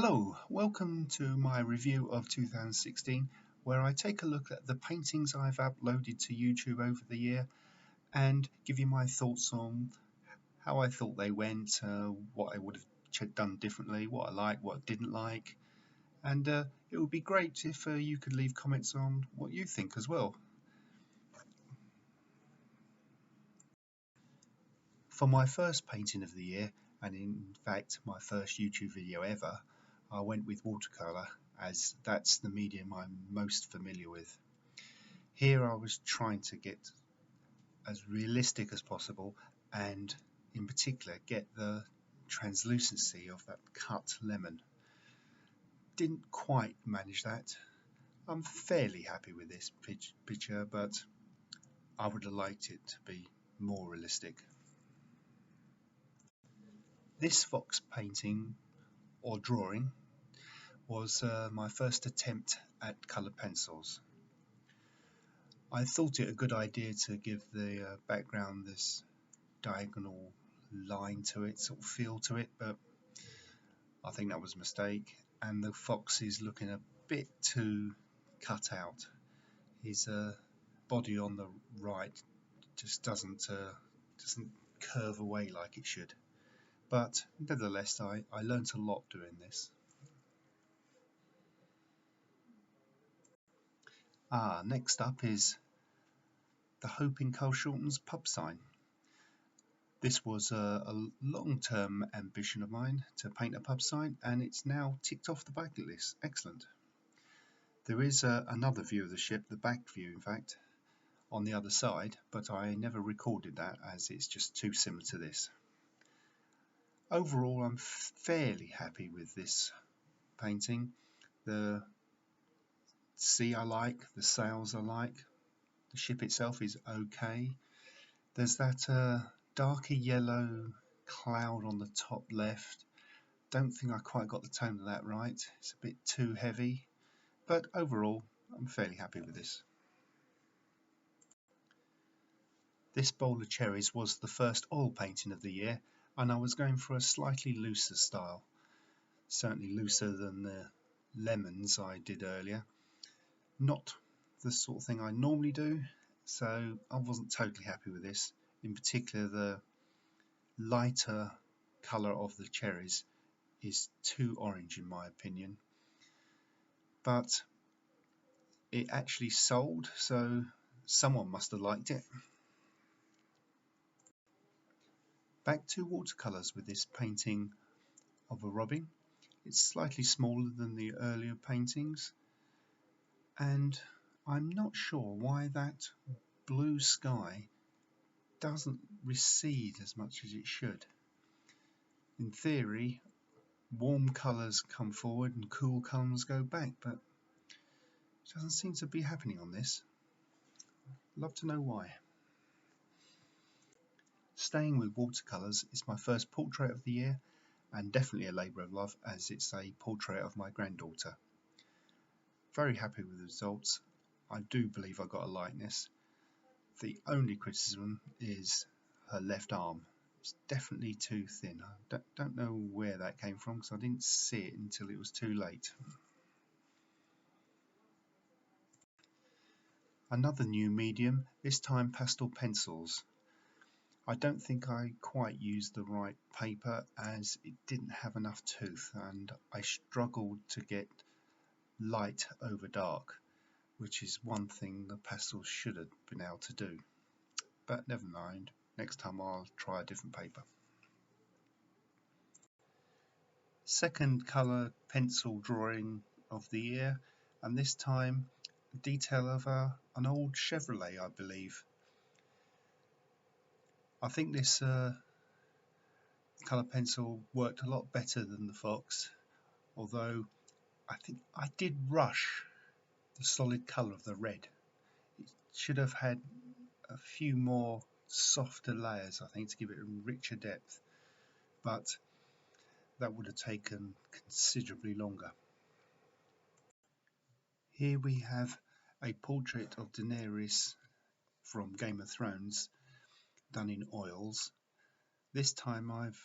Hello, welcome to my review of 2016, where I take a look at the paintings I've uploaded to YouTube over the year and give you my thoughts on how I thought they went, what I would have done differently, what I liked, what I didn't like, and it would be great if you could leave comments on what you think as well. For my first painting of the year, and in fact my first YouTube video ever, I went with watercolour as that's the medium I'm most familiar with. Here I was trying to get as realistic as possible and in particular get the translucency of that cut lemon. Didn't quite manage that. I'm fairly happy with this picture, but I would have liked it to be more realistic. This fox painting or drawing was my first attempt at coloured pencils. I thought it a good idea to give the background this diagonal line to it, sort of feel to it, but I think that was a mistake, and the fox is looking a bit too cut out. His body on the right just doesn't curve away like it should. But nevertheless, I learnt a lot doing this. Next up is the Hope in Carshalton's pub sign. This was a long-term ambition of mine to paint a pub sign, and it's now ticked off the bucket list. Excellent. There is another view of the ship, the back view in fact, on the other side, but I never recorded that as it's just too similar to this. Overall, I'm fairly happy with this painting. The sea I like, the sails I like, the ship itself is okay. There's that darker yellow cloud on the top left. Don't think I quite got the tone of that right. It's a bit too heavy, but overall I'm fairly happy with this. This bowl of cherries was the first oil painting of the year, and I was going for a slightly looser style, certainly looser than the lemons I did earlier. Not the sort of thing I normally do, so I wasn't totally happy with this. In particular, the lighter colour of the cherries is too orange in my opinion, but it actually sold, so someone must have liked it. Back to watercolours with this painting of a robin. It's slightly smaller than the earlier paintings, and I'm not sure why that blue sky doesn't recede as much as it should. In theory, warm colours come forward and cool colours go back, but it doesn't seem to be happening on this. I'd love to know why. Staying with watercolours, it's my first portrait of the year, and definitely a labour of love as it's a portrait of my granddaughter. Very happy with the results. I do believe I got a likeness. The only criticism is her left arm. It's definitely too thin. I don't know where that came from because I didn't see it until it was too late. Another new medium, this time pastel pencils. I don't think I quite used the right paper as it didn't have enough tooth, and I struggled to get light over dark, which is one thing the pastels should have been able to do. But never mind, next time I'll try a different paper. Second colour pencil drawing of the year, and this time a detail of an old Chevrolet, I believe. I think this colour pencil worked a lot better than the Fox, although I think I did rush the solid colour of the red. It should have had a few more softer layers, I think, to give it a richer depth, but that would have taken considerably longer. Here we have a portrait of Daenerys from Game of Thrones done in oils. This time I've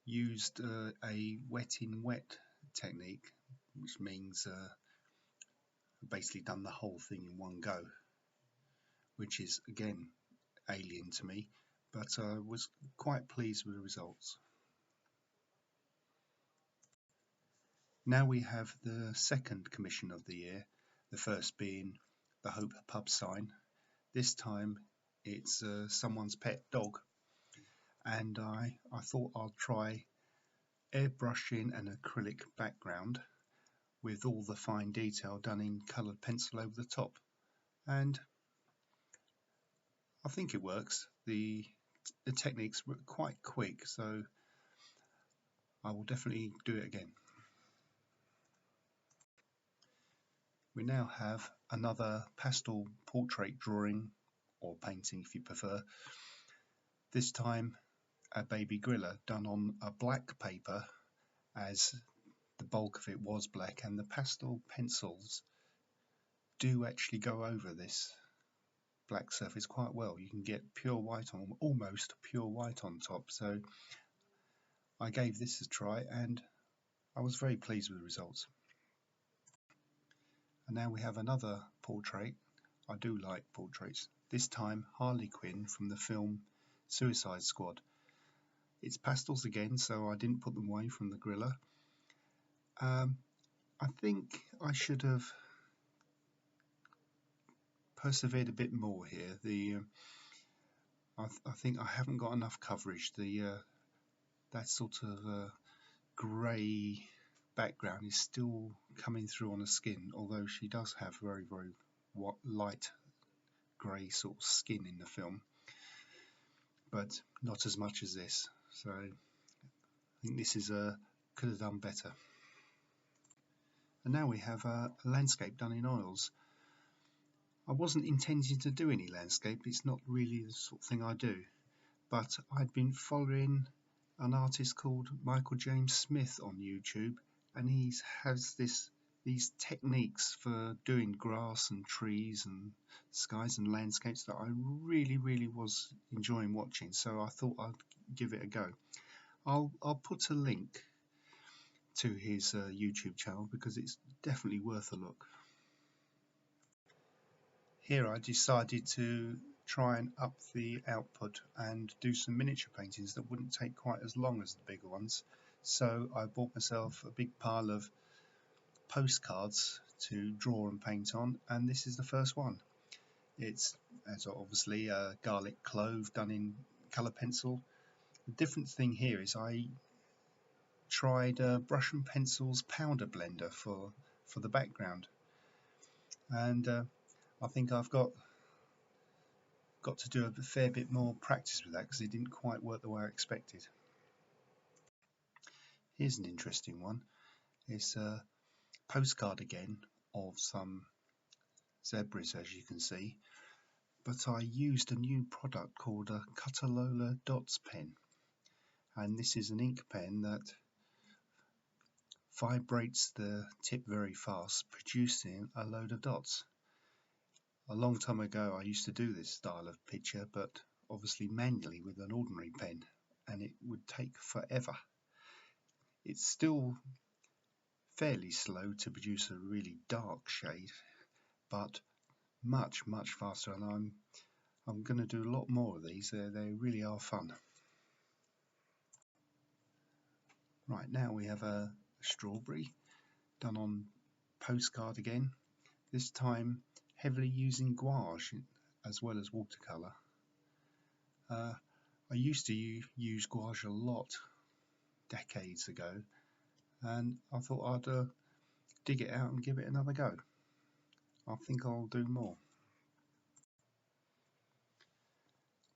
used a wet in wet technique, which means basically done the whole thing in one go, which is again alien to me, but I was quite pleased with the results. Now we have the second commission of the year, the first being the Hope pub sign. This time it's someone's pet dog, and I thought I'd try airbrushing an acrylic background with all the fine detail done in coloured pencil over the top, and I think it works. The techniques were quite quick, so I will definitely do it again. We now have another pastel portrait drawing, or painting if you prefer, this time a baby gorilla done on a black paper, as the bulk of it was black, and the pastel pencils do actually go over this black surface quite well. You can get pure white on, almost pure white on top, so I gave this a try and I was very pleased with the results. And now we have another portrait. I do like portraits. This time Harley Quinn from the film Suicide Squad. It's pastels again, so I didn't put them away from the gorilla. I think I should have persevered a bit more here. I think I haven't got enough coverage. That sort of grey background is still coming through on the skin, although she does have very light grey sort of skin in the film, but not as much as this. So I think this is could have done better. And now we have a landscape done in oils. I wasn't intending to do any landscape, it's not really the sort of thing I do, but I'd been following an artist called Michael James Smith on YouTube, and he has these techniques for doing grass and trees and skies and landscapes that I really was enjoying watching, so I thought I'd give it a go. I'll put a link to his YouTube channel because it's definitely worth a look. Here I decided to try and up the output and do some miniature paintings that wouldn't take quite as long as the bigger ones. So I bought myself a big pile of postcards to draw and paint on, and this is the first one. It's obviously a garlic clove done in colour pencil. The different thing here is I tried brush and pencils powder blender for the background, and I think I've got to do a fair bit more practice with that because it didn't quite work the way I expected. Here's an interesting one. It's a postcard again of some zebras, as you can see, but I used a new product called a Cutalola Dots pen, and this is an ink pen that vibrates the tip very fast, producing a load of dots. A long time ago I used to do this style of picture, but obviously manually with an ordinary pen, and it would take forever. It's still fairly slow to produce a really dark shade, but much faster, and I'm going to do a lot more of these. They really are fun. Right, now we have a strawberry done on postcard again, this time heavily using gouache as well as watercolour. I used to use gouache a lot decades ago, and I thought I'd dig it out and give it another go. I think I'll do more.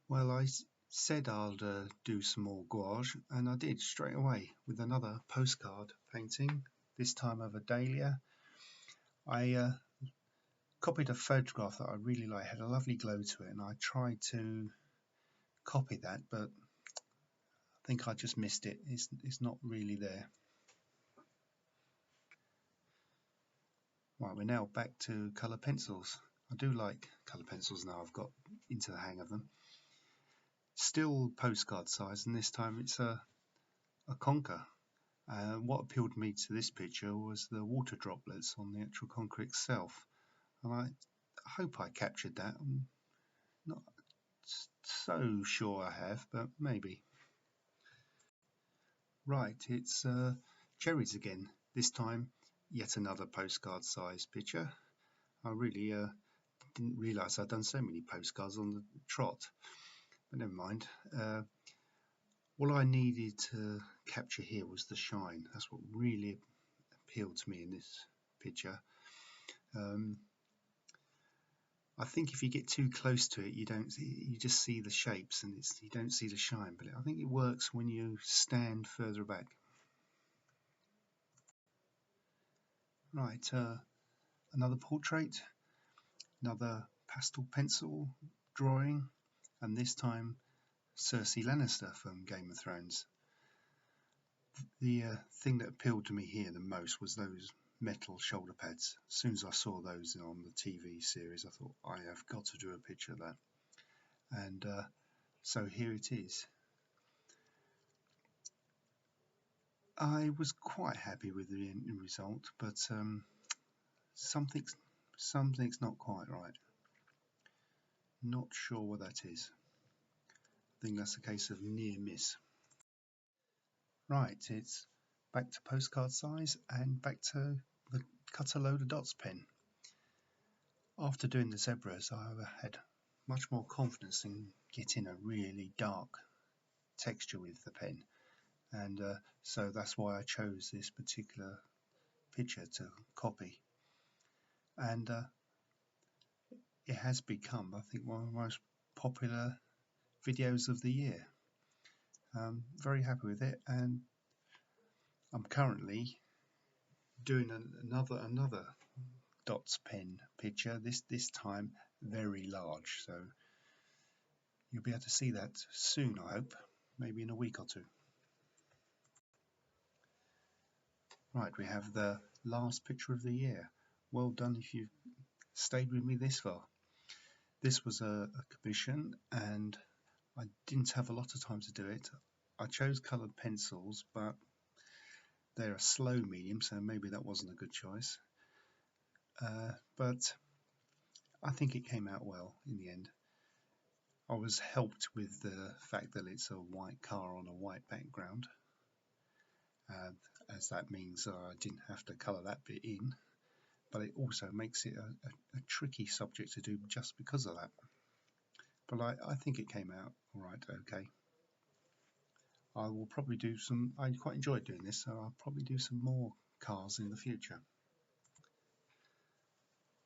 Well, I said I'll do some more gouache, and I did straight away with another postcard painting, this time of a dahlia. I copied a photograph that I really liked, had a lovely glow to it, and I tried to copy that, but I think I just missed it. It's not really there. Right, we're now back to colour pencils. I do like colour pencils now, I've got into the hang of them. Still postcard size, and this time it's a conker, What appealed me to this picture was the water droplets on the actual concrete itself, and I hope I captured that. I'm not so sure I have, but maybe. Right, it's cherries again. This time, yet another postcard size picture. I really didn't realise I'd done so many postcards on the trot, but never mind. All I needed to capture here was the shine. That's what really appealed to me in this picture. I think if you get too close to it, you just see the shapes and you don't see the shine. But I think it works when you stand further back. Right, another portrait, another pastel pencil drawing, and this time Cersei Lannister from Game of Thrones. The thing that appealed to me here the most was those metal shoulder pads. As soon as I saw those on the TV series, I thought I have got to do a picture of that. And so here it is. I was quite happy with the end result, but something's not quite right. Not sure what that is. I think that's a case of near miss. Right, it's back to postcard size and back to the cut a load of dots pen. After doing the zebras, I had much more confidence in getting a really dark texture with the pen, and so that's why I chose this particular picture to copy. And it has become, I think, one of the most popular videos of the year. Very happy with it, and I'm currently doing another dots pen picture, this time very large, so you'll be able to see that soon, I hope, maybe in a week or two. Right, we have the last picture of the year. Well done if you've stayed with me this far. This was a commission and I didn't have a lot of time to do it. I chose coloured pencils, but they're a slow medium, so maybe that wasn't a good choice. But I think it came out well in the end. I was helped with the fact that it's a white car on a white background, as that means I didn't have to colour that bit in, but it also makes it a tricky subject to do just because of that. But I think it came out alright, okay. I will probably do some, I quite enjoyed doing this, so I'll probably do some more cars in the future.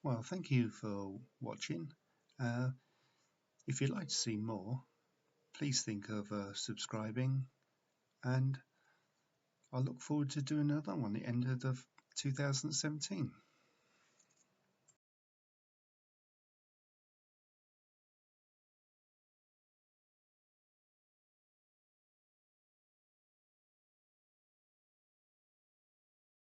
Well, thank you for watching. If you'd like to see more, please think of subscribing, and I look forward to doing another one at the end of 2017.